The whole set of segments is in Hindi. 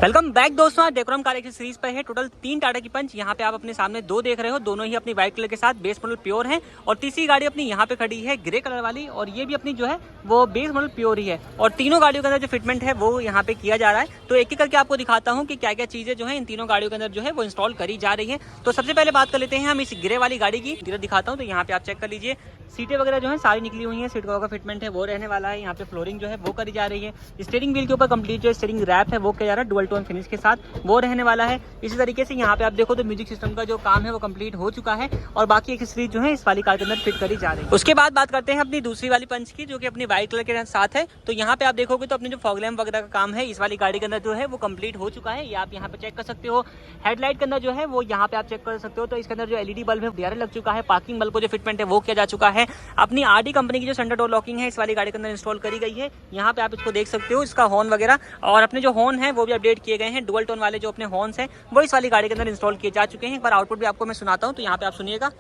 वेलकम बैक दोस्तों, आज डेकोरम कार सीरीज पर है। टोटल 3 टाटा की पंच यहाँ पे आप अपने सामने 2 देख रहे हो। दोनों ही अपनी व्हाइट कलर के साथ बेस मॉडल प्योर है और तीसरी गाड़ी अपनी यहाँ पे खड़ी है ग्रे कलर वाली, और ये भी अपनी जो है वो बेस मॉडल प्योर ही है। और तीनों गाड़ियों के अंदर जो फिटमेंट है वो यहाँ पे किया जा रहा है। तो एक एक करके आपको दिखाता हूँ कि क्या क्या चीजें जो है इन तीनों गाड़ियों के अंदर जो है वो इंस्टॉल करी जा रही है। तो सबसे पहले बात कर लेते हैं हम इस ग्रे वाली गाड़ी की। दिखाता हूँ तो यहाँ पे आप चेक कर लीजिए, सीटें वगैरह जो है सारी निकली हुई हैं। सीट कवर का फिटमेंट है वो रहने वाला है। यहाँ पे फ्लोरिंग जो है वो करी जा रही है। स्टीयरिंग व्हील के ऊपर कंप्लीट जो स्टीयरिंग रैप है वो किया जा रहा है डुअल टोन फिनिश के साथ, वो रहने वाला है। इसी तरीके से यहाँ पे आप देखो तो म्यूजिक सिस्टम का जो काम है वो कंप्लीट हो चुका है और बाकी एक्सेसरीज जो है इस वाली कार के अंदर फिट करी जा रही है। उसके बाद बात करते हैं अपनी दूसरी वाली पंच की, जो कि अपनी व्हाइट कलर के साथ है। तो यहाँ पे आप देखोगे तो अपने जो फॉग लैम्प वगैरह का काम है इस वाली गाड़ी के अंदर जो है वो कंप्लीट हो चुका है। ये आप यहाँ पे चेक कर सकते हो। हेडलाइट के अंदर जो है वो यहाँ पे आप चेक कर सकते हो। तो इसके अंदर जो एलईडी बल्ब है वो लग चुका है। पार्किंग बल्ब को जो फिटमेंट है वो किया जा चुका है। अपनी आरडी कंपनी की जो सेंटर डोर लॉकिंग है इस वाली गाड़ी के अंदर इंस्टॉल करी गई है। यहाँ पे आप इसको देख सकते हो, इसका हॉर्न वगैरह और अपने जो हॉर्न है वो भी अपडेट किए गए हैं। डुअल टोन वाले जो अपने हॉर्न्स हैं वो इस वाली गाड़ी के अंदर इंस्टॉल किए जा चुके हैं। एक बार आउटपुट भी आपको मैं सुनाता हूँ, तो यहाँ पे आप सुनिएगा।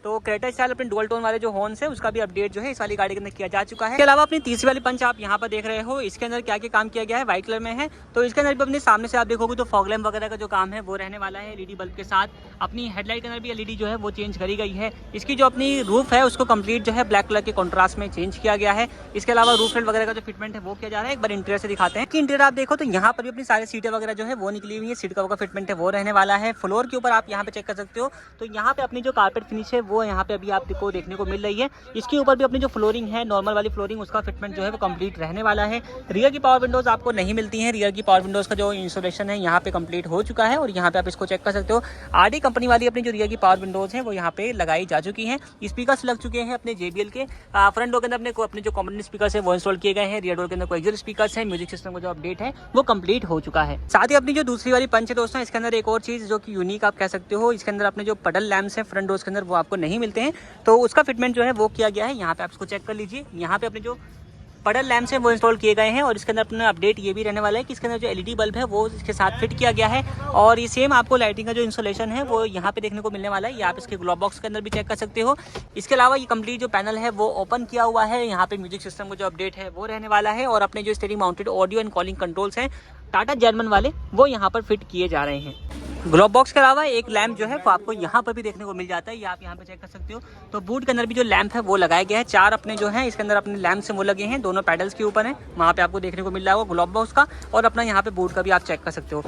तो क्रेटा स्टाइल अपने डुअल टोन वाले जो हॉर्न्स है उसका भी अपडेट जो है इस वाली गाड़ी के अंदर किया जा चुका है। इसके अलावा अपनी तीसरी वाली पंच आप यहाँ पर देख रहे हो, इसके अंदर क्या क्या काम किया गया है व्हाइट कलर में है। तो इसके अंदर भी अपने सामने से आप देखोगे तो फॉग लैम्प वगैरह का जो काम है वो रहने वाला है एलईडी बल्ब के साथ। अपनी हेडलाइट के अंदर भी एलईडी जो है वो चेंज करी गई है। इसकी जो अपनी रूफ है उसको कंप्लीट जो है ब्लैक कलर के कॉन्ट्रास्ट में चेंज किया गया है। इसके अलावा रूफ रेल वगैरह का जो फिटमेंट है वो किया जा रहा है। एक बार इंटीरियर से दिखाते हैं कि इंटीरियर आप देखो तो यहाँ पर भी अपनी सारी सीटें वगैरह जो है वो निकली हुई है। सीट कवर का फिटमेंट है वो रहने वाला है। फ्लोर के ऊपर आप यहाँ पे चेक कर सकते हो, तो यहाँ पे अपनी जो कारपेट फिनिश है वो यहाँ पे अभी आपको देखने को मिल रही है। इसके ऊपर भी अपनी जो फ्लोरिंग है नॉर्मल वाली फ्लोरिंग, उसका फिटमेंट जो है वो कंप्लीट रहने वाला है। रियर की पावर विंडोज आपको नहीं मिलती हैं। रियर की पावर विंडोज का जो इंस्टॉलेशन है यहाँ पे कंप्लीट हो चुका है और यहाँ पे आप इसको चेक कर सकते हो। आरडी कंपनी वाली अपनी जो रियर की पावर विंडोज है वो यहाँ पे लगाई जा चुकी हैं। स्पीकर्स लग चुके हैं अपने JBL के। फ्रंट डोर के अंदर अपने जो कॉमन स्पीकर्स है वो इंस्टॉल किए गए हैं। रियर डोर के अंदर कोएक्सियल स्पीकर्स है। म्यूजिक सिस्टम का जो अपडेट है वो कंप्लीट हो चुका है। साथ ही अपनी जो दूसरी वाली पंच है दोस्तों, इसके अंदर एक और चीज जो कि यूनिक आप कह सकते हो, इसके अंदर अपने जो पडल लैम्प्स हैं फ्रंट डोर्स के अंदर वो आपको नहीं मिलते हैं। तो उसका फिटमेंट जो है वो किया गया है। यहाँ पे आप इसको चेक कर लीजिए। यहाँ पे अपने जो पडल लैम्प्स हैं वो इंस्टॉल किए गए हैं और इसके अंदर अपना अपडेट ये भी रहने वाला है कि इसके अंदर जो एलईडी बल्ब है वो इसके साथ फिट किया गया है। और ये सेम आपको लाइटिंग का जो इंस्टॉलेशन है वो यहाँ पे देखने को मिलने वाला है। ये आप इसके ग्लोब बॉक्स के अंदर भी चेक कर सकते हो। इसके अलावा ये कंप्लीट जो पैनल है वो ओपन किया हुआ है। यहाँ पे म्यूजिक सिस्टम का जो अपडेट है वो रहने वाला है और अपने जो steering mounted audio and calling controls हैं टाटा जर्मन वाले वो यहाँ पर फिट किए जा रहे हैं। ग्लोब बॉक्स के अलावा एक लैंप जो है वो आपको यहाँ पर भी देखने को मिल जाता है। ये आप यहाँ पे चेक कर सकते हो। तो बूट के अंदर भी जो लैंप है वो लगाया गया है। 4 अपने जो है इसके अंदर अपने लैंप से वो लगे हैं, दोनों पैडल्स के ऊपर है। वहाँ पे आपको देखने को मिल रहा होगा ग्लोब बॉक्स का, और अपना यहाँ पे बूट का भी आप चेक कर सकते हो।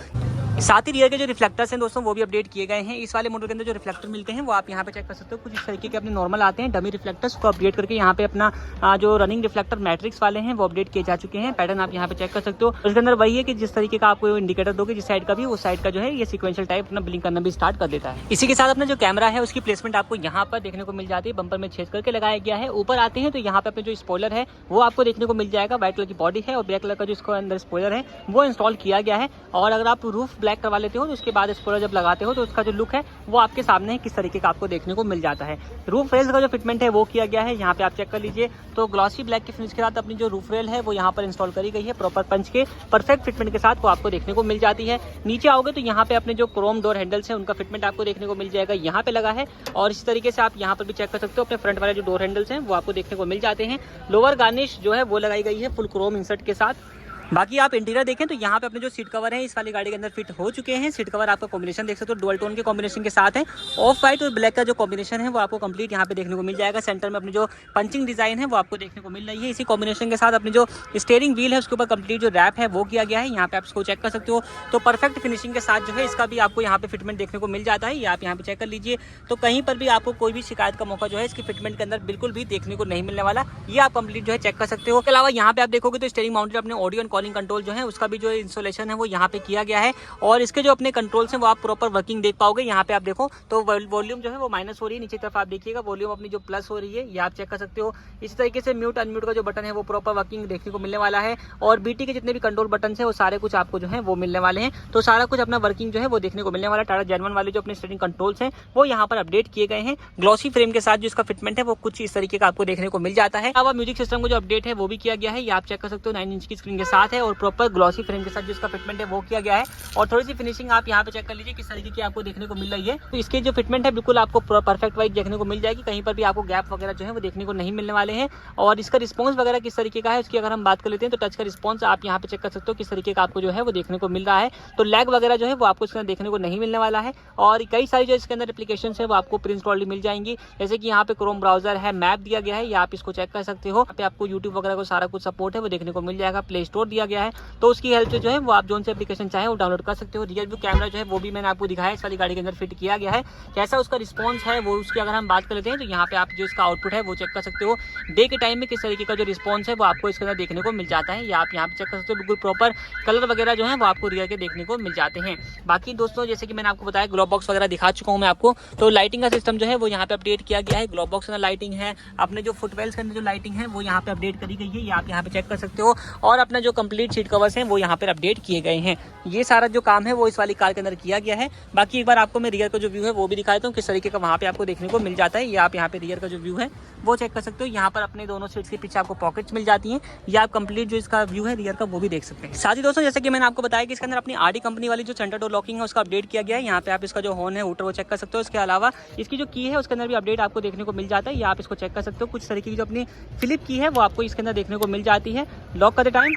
साथ ही रियर के जो रिफ्लेक्टर्स हैं दोस्तों वो भी अपडेट किए गए हैं। इस वाले मॉडल के अंदर जो रिफ्लेक्टर मिलते हैं वो आप यहाँ पे चेक कर सकते हो। कुछ इस तरीके के अपने नॉर्मल आते हैं डमी रिफ्लेक्टर्स को अपडेट करके यहाँ पे अपना जो रनिंग रिफ्लेक्टर मैट्रिक्स वाले हैं वो अपडेट किए जा चुके हैं। पैटर्न आप यहाँ पे चेक कर सकते हो। उसके अंदर वही है कि जिस तरीके का आपको इंडिकेटर दोगे जिस साइड का भी, उस साइड का जो है ये सीक्वेंशियल टाइप अपना ब्लिंक करना भी स्टार्ट कर देता है। इसी के साथ अपना जो कैमरा है उसकी प्लेसमेंट आपको यहाँ पर देखने को मिल जाती है। बम्पर में छेद करके लगाया गया है। ऊपर आते हैं तो यहाँ पे अपने जो स्पॉइलर है वो आपको देखने को मिल जाएगा। व्हाइट कलर की बॉडी है और ब्लैक कलर का जो इसको अंदर स्पॉइलर है वो इंस्टॉल किया गया है। और अगर आप रूफ ब्लैक करवा लेते हो तो उसके बाद स्पॉइलर जब लगाते हो तो उसका जो लुक है वो आपके सामने किस तरीके का आपको देखने को मिल जाता है। रूफ रेल्स का जो फिटमेंट है वो किया गया है। यहाँ पे आप चेक कर लीजिए। तो ग्लॉसी ब्लैक के फिनिश के साथ अपनी जो रूफ रेल है वो यहाँ पर इंस्टॉल करी गई है। प्रॉपर पंच के परफेक्ट फिटमेंट के साथ वो आपको देखने को मिल जाती है। नीचे आओगे तो यहाँ पे अपने जो क्रोम डोर हैंडल्स हैं उनका फिटमेंट आपको देखने को मिल जाएगा, यहाँ पे लगा है। और इसी तरीके से आप यहाँ पर भी चेक कर सकते हो अपने फ्रंट वाले जो डोर हैंडल्स हैं वो आपको देखने को मिल जाते हैं। लोअर गार्निश जो है वो लगाई गई है फुल क्रोम इंसर्ट के साथ। बाकी आप इंटीरियर देखें तो यहाँ पे अपने जो सीट कवर है इस वाली गाड़ी के अंदर फिट हो चुके हैं। सीट कवर आपका कॉम्बिनेशन देख सकते हो डुअल टोन के कॉम्बिनेशन के साथ है। ऑफ वाइट और ब्लैक का जो कॉम्बिनेशन है वो आपको कंप्लीट यहाँ पे देखने को मिल जाएगा। सेंटर में अपनी जो पंचिंग डिजाइन है वो आपको देखने को मिल रही है। इसी कॉम्बिनेशन के साथ अपनी जो स्टीयरिंग व्हील है उसके ऊपर कंप्लीट जो रैप है वो किया गया है। यहाँ पे आप इसको चेक कर सकते हो। तो परफेक्ट फिनिशिंग के साथ जो है इसका भी आपको यहाँ पे फिटमेंट देखने को मिल जाता है। ये आप यहाँ पे चेक कर लीजिए। तो कहीं पर भी आपको कोई भी शिकायत का मौका जो है इसकी फिटमेंट के अंदर बिल्कुल भी देखने को नहीं मिलने वाला। ये आप कंप्लीट जो है चेक कर सकते हो। इसके अलावा यहाँ पे आप देखोगे तो स्टीयरिंग माउंटेड अपने ऑडियो एंड कॉलिंग कंट्रोल जो है उसका भी जो इंस्टॉलेशन है वो यहाँ पे किया गया है। और इसके जो अपने कंट्रोल्स हैं वो आप प्रॉपर वर्किंग देख पाओगे। यहाँ पे आप देखो तो वॉल्यूम जो है वो माइनस हो रही है, नीचे तरफ आप देखिएगा वॉल्यूम अपनी जो प्लस हो रही है ये आप चेक कर सकते हो। इसी तरीके से म्यूट अनम्यूट का जो बटन है वो प्रॉपर वर्किंग देखने को मिलने वाला है। और बीटी के जितने भी कंट्रोल बटन है वो सारे कुछ आपको जो है वो मिलने वाले हैं। तो सारा कुछ अपना वर्किंग जो है वो देखने को मिलने वाला है। टाटा जर्मन वाले जो अपने स्टीयरिंग कंट्रोल्स हैं वो यहाँ पर अपडेट किए गए हैं। ग्लॉसी फ्रेम के साथ जो इसका फिटमेंट है वो कुछ इस तरीके का आपको देखने को मिल जाता है। अब म्यूजिक सिस्टम को जो अपडेट है वो भी किया गया है। ये आप चेक कर सकते हो 9 इंच की स्क्रीन के साथ। साथ है और प्रॉपर ग्लॉसी फ्रेम के साथ जो इसका फिटमेंट है वो किया गया है। और थोड़ी सी फिनिशिंग आप यहाँ पे चेक कर लीजिए किस तरीके की आपको देखने को मिल रही है। तो इसके जो फिटमेंट है बिल्कुल आपको परफेक्ट वाइज देखने को मिल जाएगी, कहीं पर भी आपको गैप वगैरह जो है वो देखने को नहीं मिलने वाले हैं। और इसका रिस्पॉन्स वगैरह किस तरीके का है उसकी अगर हम बात कर लेते हैं तो टच का रिस्पॉन्स आप यहाँ पे चेक कर सकते हो किस तरीके का आपको जो है वो देखने को मिल रहा है। तो लैग वगैरह जो है वो आपको इसके अंदर देखने को नहीं मिलने वाला है। और कई सारी जो इसके अंदर एप्लीकेशन है वो आपको प्री इंस्टॉल्ड मिल जाएंगी, जैसे कि यहाँ पे क्रोम ब्राउजर है, मैप दिया गया है, या आप इसको चेक कर सकते हो। यहाँ पे आपको यूट्यूब वगैरह को सारा कुछ सपोर्ट है वो देखने को मिल जाएगा। प्ले स्टोर दिया गया है, तो उसकी हेल्प से जो है वो आप जोन से एप्लीकेशन चाहे वो डाउनलोड कर सकते हो। रियर व्यू कैमरा जो है वो भी मैंने आपको दिखाया इस वाली गाड़ी के अंदर फिट किया गया है। कैसा उसका रिस्पॉन्स है वो उसकी अगर हम बात कर लेते हैं तो यहाँ पे आप जो इसका आउटपुट है वो चेक कर सकते हो। डे के टाइम में किस तरीके का जो रिस्पॉन्स है वो आपको इसके अंदर देखने को मिल जाता है, या आप यहाँ पे चेक कर सकते हो। बिल्कुल प्रॉपर कलर वगैरह जो है वो आपको रियर के देखने को मिल जाते हैं। बाकी दोस्तों जैसे कि मैंने आपको बताया ग्लोब बॉक्स वगैरह दिखा चुका हूँ मैं आपको, तो लाइटिंग का सिस्टम जो है वो यहाँ पे अपडेट किया गया है। ग्लोब बॉक्स में लाइटिंग है, अपने जो फुटवेल्स के अंदर जो लाइटिंग है वो यहाँ पे अपडेट करी गई है, ये आप यहाँ पे चेक कर सकते हो। और अपना जो कंप्लीट सीट कवर्स हैं वो यहाँ पे अपडेट किए गए हैं। ये सारा जो काम है वो इस वाली कार के अंदर किया गया है। बाकी एक बार आपको मैं रियर का जो व्यू है वो भी दिखा देता हूँ किस तरीके का वहाँ पे आपको देखने को मिल जाता है। ये आप यहाँ पे रियर का जो व्यू है वो चेक कर सकते हो। यहाँ पर अपने दोनों सीट्स के पीछे आपको पॉकेट्स मिल जाती हैं, या आप कंप्लीट जो इसका व्यू है रियर का वो भी देख सकते हैं। साथ ही दोस्तों जैसे कि मैंने आपको बताया कि इसके अंदर अपनी आरडी कंपनी वाली जो सेंटर डोर लॉकिंग है उसका अपडेट किया गया है। यहाँ पे आप इसका जो हॉर्न है हूटर वो चेक कर सकते हो। इसके अलावा इसकी जो की है उसके अंदर भी अपडेट आपको देखने को मिल जाता है, या आप इसको चेक कर सकते हो। कुछ तरीके की जो अपनी फ्लिप की है वो आपको इसके अंदर देखने को मिल जाती है। लॉक करते टाइम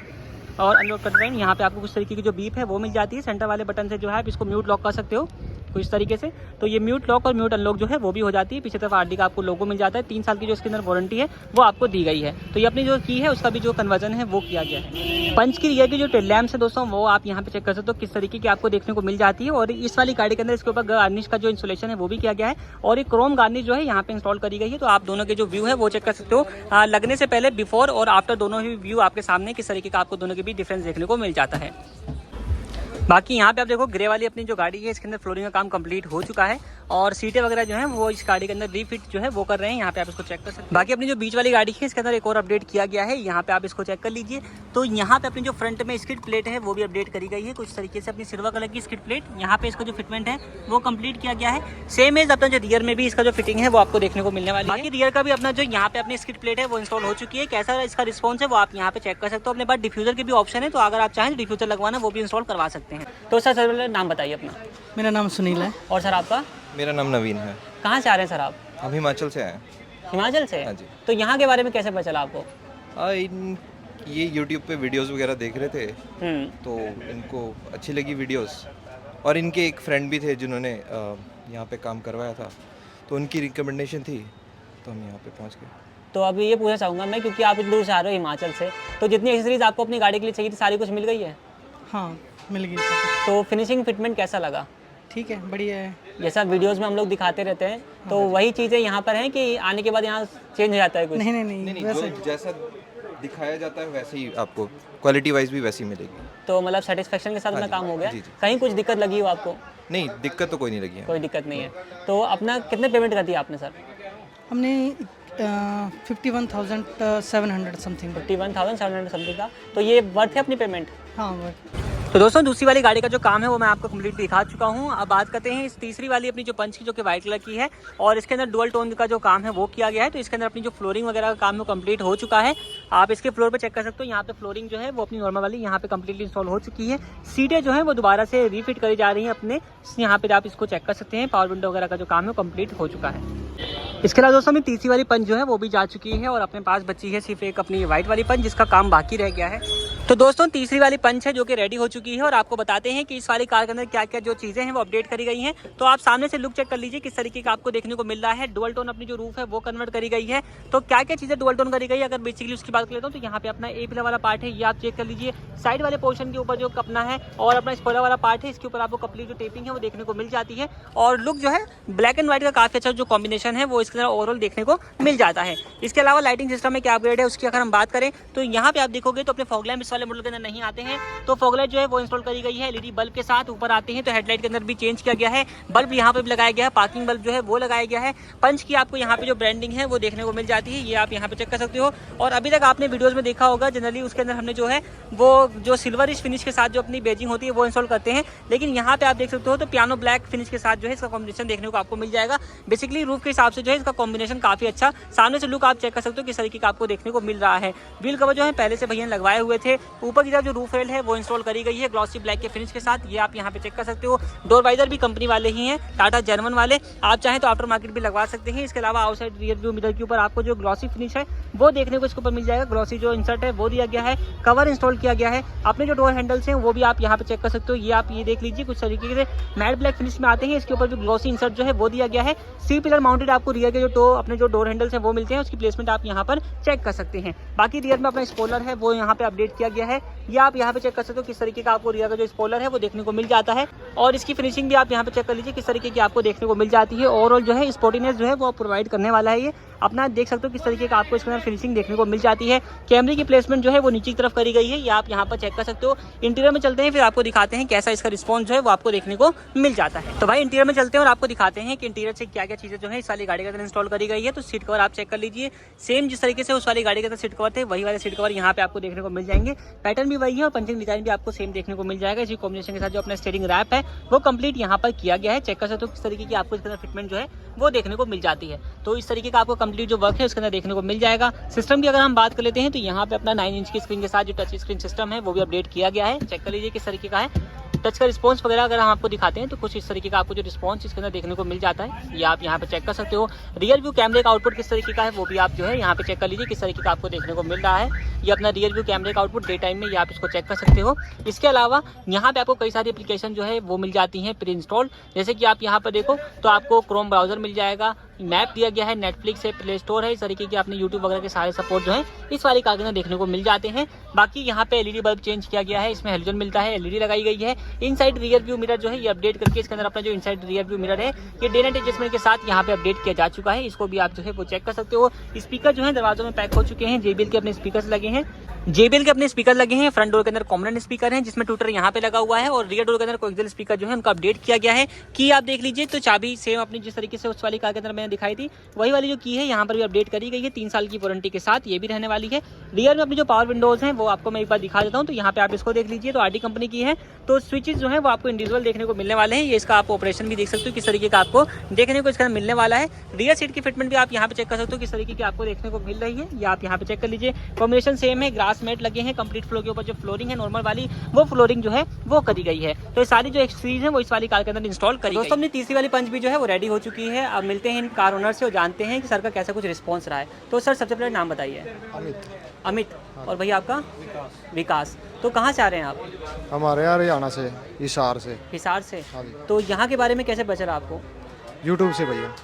और अनलॉक करते टाइम यहाँ पे आपको कुछ तरीके की जो बीप है वो मिल जाती है। सेंटर वाले बटन से जो है आप इसको म्यूट लॉक कर सकते हो कुछ तरीके से, तो ये म्यूट लॉक और म्यूट अनलॉक जो है वो भी हो जाती है। पीछे तरफ आरडी का आपको लोगो मिल जाता है। 3 साल की जो इसके अंदर वारंटी है वो आपको दी गई है। तो ये अपनी जो की है उसका भी जो कन्वर्जन है वो किया गया है। पंच की रियर की जो टेल लैम्प्स है दोस्तों वो आप यहाँ पे चेक कर सकते हो किस तरीके की आपको देखने को मिल जाती है। और इस वाली गाड़ी के अंदर इसके ऊपर गार्निश का जो इंस्टॉलेशन है वो भी किया गया है, और एक क्रोम गार्निश जो है यहाँ पे इंस्टॉल करी गई है। तो आप दोनों के जो व्यू है वो चेक कर सकते हो। लगने से पहले बिफोर और आफ्टर दोनों ही व्यू आपके सामने किस तरीके का आपको दोनों के बीच डिफरेंस देखने को मिल जाता है। बाकी यहाँ पे आप देखो ग्रे वाली अपनी जो गाड़ी है इसके अंदर फ्लोरिंग का काम कंप्लीट हो चुका है, और सीटें वगैरह जो है वो इस गाड़ी के अंदर रीफिट जो है वो कर रहे हैं। यहाँ पे आप इसको चेक कर सकते हैं। बाकी अपनी जो बीच वाली गाड़ी है इसके अंदर एक और अपडेट किया गया है, यहाँ पे आप इसको चेक कर लीजिए। तो यहाँ पे अपनी जो फ्रंट में स्किड प्लेट है वो भी अपडेट करी गई है कुछ तरीके से। अपनी सिल्वर कलर की स्किड प्लेट यहाँ पे इसका जो फिटमेंट है वो कंप्लीट किया गया है। सेम एज अपना जो रियर में भी इसका जो फिटिंग है वो आपको देखने को मिलने वाली है। बाकी रियर का भी अपना जो यहाँ पे अपनी स्किड प्लेट है वो इंस्टॉल हो चुकी है। कैसा इसका रिस्पॉन्स है वो आप यहाँ पे चेक कर सकते हो। अपने पास डिफ्यूजर की भी ऑप्शन है, तो अगर आप चाहें तो डिफ्यूजर लगवाना वो भी इंस्टॉल करवा सकते हैं। तो सर नाम बताइए अपना। मेरा नाम सुनील है। और सर आपका? मेरा नाम नवीन है। कहाँ से आ रहे हैं सर आप? हम हिमाचल से आए हैं। हिमाचल से? हाँ जी। तो यहाँ के बारे में कैसे पता चला आपको? ये यूट्यूब पे वीडियोस वगैरह देख रहे थे, तो इनको अच्छी लगी वीडियोस, और इनके एक फ्रेंड भी थे जिन्होंने यहाँ पे काम करवाया था, तो उनकी रिकमेंडेशन थी, तो हम यहाँ पे पहुँच गए। तो अभी ये पूछना चाहूँगा मैं, क्योंकि आप इतनी दूर से आ रहे हो हिमाचल से, तो जितनी एक्सेसरीज आपको अपनी गाड़ी के लिए चाहिए थी सारी कुछ मिल गई है? हाँ मिल गई। तो फिनिशिंग फिटमेंट कैसा लगा? ठीक है, बढ़िया है। जैसा वीडियोस में हम लोग दिखाते रहते हैं, तो वही चीज़ें यहाँ पर हैं कि आने के बाद यहाँ चेंज हो जाता है कुछ? नहीं, वैसे जो जैसा दिखाया जाता है वैसे ही आपको क्वालिटी वाइज भी वैसी मिलेगी। तो मतलब सेटिस्फेक्शन के साथ अपना काम हो गया? जी। कहीं कुछ दिक्कत लगी हो आपको? नहीं, दिक्कत तो कोई नहीं लगी है। कोई दिक्कत नहीं है। तो अपना कितने पेमेंट कर दिया आपने सर? हमने 51,700 समथिंग। 51,700 समथिंग का। तो ये वर्थ है अपनी पेमेंट? हाँ वर्थ। तो दोस्तों दूसरी वाली गाड़ी का जो काम है वो मैं आपको कंप्लीट दिखा चुका हूँ। अब बात करते हैं इस तीसरी वाली अपनी जो पंच की, जो कि वाइट कलर की है, और इसके अंदर डुअल टोन का जो काम है वो किया गया है। तो इसके अंदर अपनी जो फ्लोरिंग वगैरह का काम है वो कंप्लीट हो चुका है। आप इसके फ्लोर पे चेक कर सकते हो। यहाँ पे फ्लोरिंग जो है वो अपनी नॉर्मल वाली यहाँ पे कंप्लीटली इंस्टॉल हो चुकी है। सीटें जो है वो दोबारा से रीफिट करी जा रही हैं अपने, यहाँ पे आप इसको चेक कर सकते हैं। पावर विंडो वगैरह का जो काम है वो कंप्लीट हो चुका है। इसके अलावा दोस्तों में तीसरी वाली पंच जो है वो भी जा चुकी है, और अपने पास बची है सिर्फ एक अपनी व्हाइट वाली पंच जिसका काम बाकी रह गया है। तो दोस्तों तीसरी वाली पंच है जो कि रेडी हो चुकी है, और आपको बताते हैं कि इस वाली कार के अंदर क्या क्या जो चीज़ें हैं वो अपडेट करी गई हैं। तो आप सामने से लुक चेक कर लीजिए किस तरीके का आपको देखने को मिल रहा है। डुअल टोन अपनी जो रूफ है वो कन्वर्ट करी गई है। तो क्या क्या चीज़ें डुअल टोन करी गई है अगर बेसिकली उसकी बात कर लेता हूँ, तो यहाँ पे अपना ए पिलर वाला पार्ट है, ये आप चेक कर लीजिए। साइड वाले पोर्शन के ऊपर जो अपना है, और अपना स्पॉइलर वाला पार्ट है, इसके ऊपर आपको कंप्लीट जो टेपिंग है वो देखने को मिल जाती है। और लुक जो है ब्लैक एंड व्हाइट का काफ़ी अच्छा जो कॉम्बिनेशन है वो इसके अंदर ओवरऑल देखने को मिल जाता है। इसके अलावा लाइटिंग सिस्टम में क्या अपग्रेड है उसकी अगर हम बात करें, तो यहाँ पे आप देखोगे तो अपने फॉग लैम्प इस वाले मॉडल के अंदर नहीं आते हैं। तो फॉग लाइट जो है वो इंस्टॉल करी गई है एलईडी बल्ब के साथ, ऊपर आते हैं तो हेडलाइट के अंदर भी चेंज किया गया है। बल्ब यहाँ पे भी लगाया गया है, पार्किंग बल्ब जो है वो लगाया गया है। पंच की आपको यहाँ पे जो ब्रांडिंग है वो देखने को मिल जाती है, ये आप यहाँ पे चेक कर सकते हो। और अभी तक आपने वीडियोस में देखा होगा जनरली उसके अंदर हमने जो है वो जो सिल्वरिश फिनिश के साथ जो अपनी बेजिंग होती है वो इंस्टॉल करते हैं, लेकिन यहाँ पे आप देख सकते हो तो पियानो ब्लैक फिनिश के साथ जो है इसका कॉम्बिनेशन देखने को आपको मिल जाएगा। बेसिकली रूफ के हिसाब से जो है है इसका कॉम्बिनेशन काफ़ी अच्छा, सामने से लुक आप चेक कर सकते हो किस तरीके का आपको देखने को मिल रहा है। व्हील कवर जो है पहले से भैया ने लगवाए हुए थे। ऊपर की तरफ जो रूफ रेल है वो इंस्टॉल करी गई है ग्लॉसी ब्लैक के फिनिश के साथ, ये आप यहाँ पे चेक कर सकते हो। डोर वाइजर भी कंपनी वाले ही हैं, टाटा जर्मन वाले, आप चाहें तो आफ्टर मार्केट भी लगवा सकते हैं। इसके अलावा आउटसाइड रियर व्यू मिरर के ऊपर आपको जो ग्लॉसी फिनिश है वो देखने को इसके ऊपर मिल जाएगा। ग्लॉसी जो इंसर्ट है वो दिया गया है, कवर इंस्टॉल किया गया है। अपने जो डोर हैंडल्स हैं वो भी आप यहाँ पे चेक कर सकते हो, ये आप ये देख लीजिए कुछ तरीके से मैट ब्लैक फिनिश में आते हैं। इसके ऊपर भी ग्लॉसी इंसर्ट जो है वो दिया गया है। सी पिलर माउंटेड आपको रियर के जो अपने जो डोर हैंडल्स हैं वो मिलते हैं, उसकी प्लेसमेंट आप यहाँ पर चेक कर सकते हैं। बाकी रियर में अपना स्पॉइलर है वो यहाँ पे अपडेट किया गया है, ये आप यहाँ पे चेक कर सकते हो किस तरीके का आपको रियर का जो स्पॉइलर है वो देखने को मिल जाता है। और इसकी फिनिशिंग भी आप यहाँ पे चेक कर लीजिए किस तरीके की आपको देखने को मिल जाती है। ओवरऑल जो है स्पोर्टीनेस जो है वो प्रोवाइड करने वाला है, ये अपना देख सकते हो किस तरीके का आपको इसके अंदर फिनिशिंग देखने को मिल जाती है। कैमरे की प्लेसमेंट जो है वो नीचे की तरफ करी गई है, ये आप यहाँ पर चेक कर सकते हो। इंटीरियर में चलते हैं फिर आपको दिखाते हैं कैसा इसका रिस्पॉन्स जो है वो आपको देखने को मिल जाता है। तो भाई इंटीरियर में चलते हैं और आपको दिखाते हैं कि इंटीरियर से क्या क्या चीज़ें जो है इस वाली गाड़ी के अंदर इंस्टॉल करी गई है। तो सीट कवर आप चेक कर लीजिए, सेम जिस तरीके से उस वाली गाड़ी के अंदर सीट कवर थे वही वाले सीट कवर यहाँ पे आपको देखने को मिल जाएंगे। पैटर्न भी वही है और पंचिंग डिजाइन भी आपको सेम देखने को मिल जाएगा। इसी कॉम्बिनेशन के साथ जो अपना स्टीयरिंग रैप है वो कंप्लीट यहाँ पर किया गया है। चेक कर सकते हो किस तरीके की आपको इसके अंदर फिटमेंट जो है वो देखने को मिल जाती है। तो इस तरीके का आपको कंप्लीट जो वर्क है उसके अंदर देखने को मिल जाएगा। सिस्टम की अगर हम बात कर लेते हैं तो यहाँ पे अपना 9 इंच की स्क्रीन के साथ जो टच स्क्रीन सिस्टम है वो भी अपडेट किया गया है। चेक कर लीजिए किस तरीके का है। टच का रिस्पॉन्स वगैरह अगर हम आपको दिखाते हैं तो कुछ इस तरीके का आपको जो रिस्पॉन्स इसके अंदर देखने को मिल जाता है, ये आप यहाँ पे चेक कर सकते हो। रियर व्यू कैमरे का आउटपुट किस तरीके का है वो भी आप जो है यहाँ पे चेक कर लीजिए किस तरीके का आपको देखने को मिल रहा है। ये अपना रियर व्यू कैमरे का आउटपुट डे टाइम में ये आप इसको चेक कर सकते हो। इसके अलावा यहाँ पे आपको कई सारी एप्लीकेशन जो है वो मिल जाती हैं प्री इंस्टॉल्ड, जैसे कि आप यहाँ पर देखो तो आपको क्रोम ब्राउजर मिल जाएगा, मैप दिया गया है, नेटफ्लिक्स है, प्ले स्टोर है, इस तरीके की आपने यूट्यूब वगैरह के सारे सपोर्ट जो है इस वाली कार के अंदर देखने को मिल जाते हैं। बाकी यहाँ पे एलईडी बल्ब चेंज किया गया है, इसमें हेलोजन मिलता है, एलईडी लगाई गई है। इनसाइड रियर व्यू मिरर जो है ये अपडेट करके इसके अंदर अपना जो इनसाइड रियर व्यू मिरर है ये डे नाइट एडजस्टमेंट के साथ यहाँ पे अपडेट किया जा चुका है, इसको भी आप जो है वो चेक कर सकते हो। स्पीकर जो है दरवाजों में पैक हो चुके हैं, JBL के अपने स्पीकर लगे हैं, JBL के अपने स्पीकर लगे हैं। फ्रंट डोर के अंदर कॉमन स्पीकर है जिसमें ट्विटर यहाँ पे लगा हुआ है और रियर डोर के अंदर कोएक्सियल स्पीकर जो है उनका अपडेट किया गया है। की आप देख लीजिए तो चाबी सेम अपनी जिस तरीके से उस वाली कार के अंदर मैंने दिखाई थी वही वाली जो की है यहाँ पर भी अपडेट करी गई है, 3 साल की वारंटी के साथ ये भी रहने वाली है। रियर में अपनी जो पावर विंडोज हैं वो आपको मैं एक बार दिखा देता हूँ, तो यहाँ पे आप इसको देख लीजिए तो RT कंपनी की है, तो स्विचेस जो है वो आपको इंडिविजुअल देखने को मिलने वाले हैं। ये इसका आप ऑपरेशन भी देख सकते हो किस तरीके का आपको देखने को इसका मिलने वाला है। रियर सीट की फिटमेंट भी आप यहाँ पे चेक कर सकते हो किस तरीके की आपको देखने को मिल रही है, ये आप यहाँ पे चेक कर लीजिए। कॉम्बिनेशन सेम है, ग्रास मैट लगे हैं, कंप्लीट फ्लोर के ऊपर जो फ्लोरिंग है नॉर्मल वाली वो फ्लोरिंग जो है वो करी गई है। तो ये सारी जो एक्सरीज है वो इस वाली कार के अंदर इंस्टॉल करी। दोस्तों अपनी तीसरी वाली पंच भी जो है वो रेडी हो चुकी है। अब मिलते हैं इन कार ओनर से और जानते हैं कि सर का कैसा कुछ रिस्पॉन्स रहा है। तो सर सबसे पहले नाम बताइए। अमित। और भैया आपका? विकास। तो कहाँ से आ रहे हैं आप? हमारे यहाँ हरियाणा से, हिसार से। हिसार से। तो यहाँ के बारे में कैसे बचा आपको? यूट्यूब से भैया।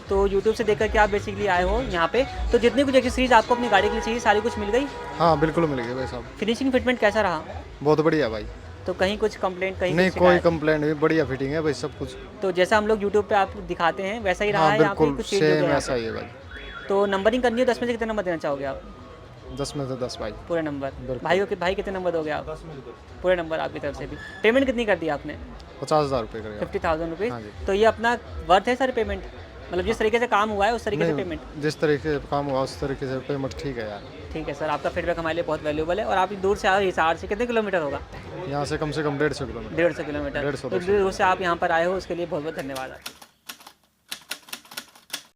तो यूट्यूब से देखकर के आप बेसिकली आए हो यहाँ पे, तो जितनी कुछ एक्सेसरीज आपको अपनी गाड़ी के लिए चाहिए सारी कुछ मिल गई? हाँ बिल्कुल मिल गई भाई साहब। फिनिशिंग फिटमेंट कैसा रहा? बहुत बढ़िया भाई। तो कहीं कुछ कंप्लेंट कहीं नहीं, कोई कंप्लेंट नहीं, बढ़िया फिटिंग है भाई सब कुछ। तो जैसा हम लोग यूट्यूब पे आप दिखाते हैं वैसा ही रहा हाँ, है यहाँ पे? बिल्कुल कुछ चेंज हो सेम गया ऐसा ही है भाई। तो नंबरिंग करनी है 10 में से कितने नंबर देना चाहोगे आप? 10 में से 10 भाई। पूरे नंबर। भाई कितने नंबर दोगे आप? पूरे नंबर आपकी तरफ से भी। पेमेंट कितनी कर दी आपने? 50,000 रुपये करेगा। 50,000 रुपये। हाँ जी। तो ये अपना वर्थ है सर पेमेंट, मतलब जिस तरीके से काम हुआ है उस तरीके से पेमेंट? जिस तरीके से काम हुआ उस तरीके से पेमेंट ठीक है यार। ठीक है सर, आपका फीडबैक हमारे लिए बहुत वैल्यूबल है। और आप दूर से आए हो हिसार से, कितने किलोमीटर होगा? यहाँ से कम 150 किलोमीटर। 150 किलोमीटर। 150 तो दूर से आप यहाँ पर आए हो उसके लिए बहुत बहुत धन्यवाद।